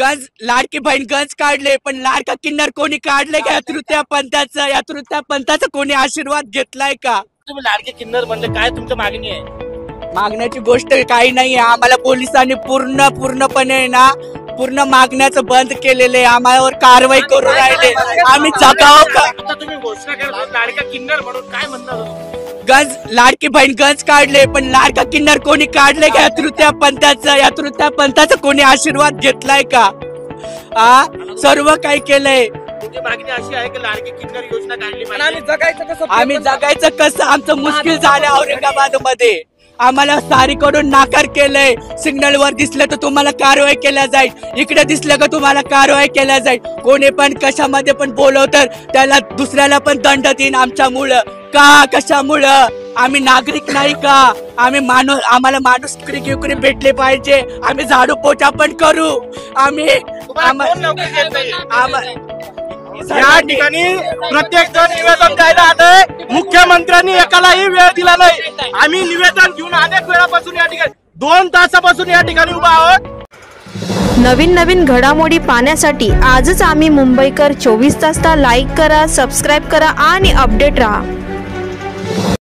गंज लाडकी बहीण गंज काढले, पण लाडका किन्नर कोणी काढले का? या तृतीय पंथाचा कोणी आशीर्वाद घेतलाय का? तुम्ही लाडके किन्नर म्हणले, काय तुमची मागणी आहे? मागण्याची गोष्ट काही नाही आहे. आम्हाला पोलिसांनी पूर्णपणे ना पूर्ण मागण्याचं बंद केलेले, आम्हावर कारवाई करू राहिले. आम्ही जगाव का? आता तुम्ही घोषणा करता लाडका किन्नर म्हणून, काय म्हणणार? गंज लाडकी बहीण गंज काढले, पण लाडका किन्नर कोणी काढले का? या तृतीय पंथाचा कोणी आशीर्वाद घेतलाय का? सर्व काही केलंय. तुमची मागणी अशी आहे की लाडकी किन्नर योजना काढली पाहिजे. आम्ही जगायचं कसं? आमचं मुश्किल झालं औरंगाबाद मध्ये. आम्हाला सारीकडून नाकार केलंय. सिग्नल वर दिसलं तर तुम्हाला कारवाई केल्या जाईल, इकडे दिसलं का तुम्हाला कारवाई केल्या जाईल. कोणी पण कशामध्ये पण बोलवतं त्याला दुसऱ्याला पण दंड देईन आमच्यामुळं. का? कशामुळं? आम्ही नागरिक नाही का? आम्हाला माणूस किकरी भेटले पाहिजे. आम्ही झाडू पोछा पण करू. या ठिकाणी प्रत्येक जण निवेदन द्यायला आलंय. मुख्यमंत्र्यांनी एकालाही वेळ दिला नाही. आम्ही निवेदन घेऊन अनेक वेळापासून या ठिकाणी 2 तासापासून या ठिकाणी उभा आहोत. नवीन घडामोडी पाहण्यासाठी आजच आम्ही मुंबईकर 24 तासला लाईक करा, सबस्क्राईब करा आणि अपडेट रहा.